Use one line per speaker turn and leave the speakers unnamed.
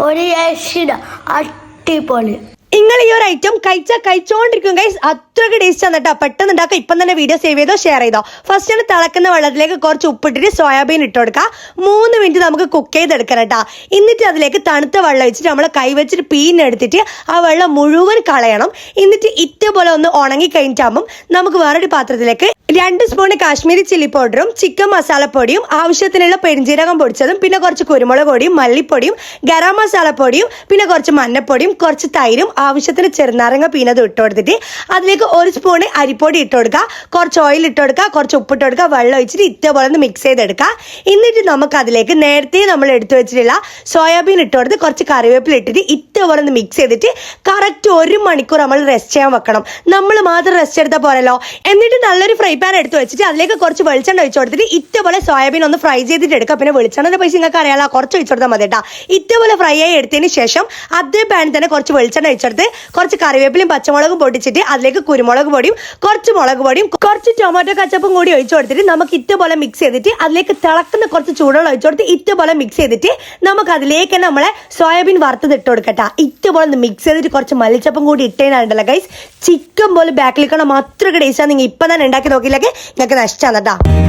ഒരു രക്ഷയില്ല, അടിപൊളി.
നിങ്ങൾ ഈ ഒരു ഐറ്റം കഴിച്ചോണ്ടിരിക്കും ഗൈസ്. അത്രയ്ക്ക് ടേസ്റ്റ് ആണ് കേട്ടോ. പെട്ടെന്ന് ഉണ്ടാക്കുക. ഇപ്പം തന്നെ വീഡിയോ സേവ് ചെയ്തോ, ഷെയർ ചെയ്തോ. ഫസ്റ്റ് ആണ് തിളക്കുന്ന വെള്ളത്തിലേക്ക് കുറച്ച് ഉപ്പിട്ടിട്ട് സോയാബീൻ ഇട്ട് കൊടുക്കുക. 3 മിനിറ്റ് നമുക്ക് കുക്ക് ചെയ്തെടുക്കണം കേട്ടോ. എന്നിട്ട് അതിലേക്ക് തണുത്ത വെള്ളം വെച്ചിട്ട് നമ്മൾ കൈ വെച്ചിട്ട് പീനെടുത്തിട്ട് ആ വെള്ളം മുഴുവൻ കളയണം. എന്നിട്ട് ഇതേപോലെ ഒന്ന് ഉണങ്ങി കഴിഞ്ഞിട്ടാകുമ്പം നമുക്ക് വേറൊരു പാത്രത്തിലേക്ക് 2 സ്പൂൺ കാശ്മീരി ചില്ലി പൗഡറും ചിക്കൻ മസാലപ്പൊടിയും ആവശ്യത്തിനുള്ള പെരിഞ്ജീരകം പൊടിച്ചതും പിന്നെ കുറച്ച് കുരുമുളക് പൊടിയും മല്ലിപ്പൊടിയും ഗരം മസാലപ്പൊടിയും പിന്നെ കുറച്ച് മഞ്ഞപ്പൊടിയും കുറച്ച് തൈരും ആവശ്യത്തിന് ചെറുനാരങ്ങ പീനതും ഇട്ട് കൊടുത്തിട്ട് അതിലേക്ക് 1 സ്പൂൺ അരിപ്പൊടി ഇട്ട് കൊടുക്കുക, കുറച്ച് ഓയിൽ ഇട്ട് കൊടുക്കുക, കുറച്ച് ഉപ്പിട്ട് കൊടുക്കുക, വെള്ളം ഒഴിച്ചിട്ട് ഇതേപോലെ ഒന്ന് മിക്സ് ചെയ്തെടുക്കുക. എന്നിട്ട് നമുക്ക് അതിലേക്ക് നേരത്തെ നമ്മൾ എടുത്തു വെച്ചിട്ടുള്ള സോയാബീൻ ഇട്ട് കൊടുത്ത് കുറച്ച് കറിവേപ്പില ഇട്ടിട്ട് ഇതേപോലെ ഒന്ന് മിക്സ് ചെയ്തിട്ട് കറക്റ്റ് 1 മണിക്കൂർ നമ്മൾ റെസ്റ്റ് ചെയ്യാൻ വെക്കണം. നമ്മൾ മാത്രം റെസ്റ്റ് എടുത്താൽ പോരല്ലോ. എന്നിട്ട് നല്ലൊരു ഫ്രൈ പാൻ എടുത്ത് വെച്ചിട്ട് അതിലേക്ക് കുറച്ച് വെളിച്ചെണ്ണ ഒഴിച്ചു കൊടുത്തിട്ട് ഇതേപോലെ സോയാബീൻ ഒന്ന് ഫ്രൈ ചെയ്തിട്ട് എടുക്കുക. പിന്നെ വെളിച്ചെണ്ണയുടെ പൈസ നിങ്ങൾക്ക് അറിയാലോ, കുറച്ച് ഒഴിച്ചു കൊടുത്താൽ മതി കേട്ടോ. ഇതേപോലെ ഫ്രൈ ആയി എടുത്തതിന് ശേഷം അതേ പാനിൽ തന്നെ കുറച്ച് വെളിച്ചെണ്ണ ഒഴിച്ചെടുത്ത് കുറച്ച് കറിവേപ്പിലയും പച്ചമുളകും പൊട്ടിച്ചിട്ട് അതിലേക്ക് കുരുമുളക് പൊടിയും കുറച്ച് മുളക് പൊടിയും കുറച്ച് ടൊമാറ്റോ കച്ചപ്പും കൂടി ഒഴിച്ചു കൊടുത്തിട്ട് നമുക്ക് ഇതേപോലെ മിക്സ് ചെയ്തിട്ട് അതിലേക്ക് തിളക്കുന്ന കുറച്ച് ചൂടുവെള്ളം ഒഴിച്ചു കൊടുത്ത് ഇതേപോലെ മിക്സ് ചെയ്തിട്ട് നമുക്ക് അതിലേക്ക് നമ്മളെ സോയാബീൻ വറുത്തത് ഇട്ട് കൊടുക്കട്ടെ. ഇതേപോലെ ഒന്ന് മിക്സ് ചെയ്തിട്ട് കുറച്ച് മല്ലിച്ചപ്പും കൂടി ഇട്ടേനാണ്ടല്ലോ ഗൈസ്. ചിക്കൻ പോലെ ബാക്കിലേക്കാണ് മാത്രം ടേസ്റ്റാണ്. നിങ്ങൾ ഇപ്പം തന്നെ ഉണ്ടാക്കി നോക്കിയില്ലെങ്കിൽ നിങ്ങൾക്ക് നഷ്ടമാണ് കേട്ടോ.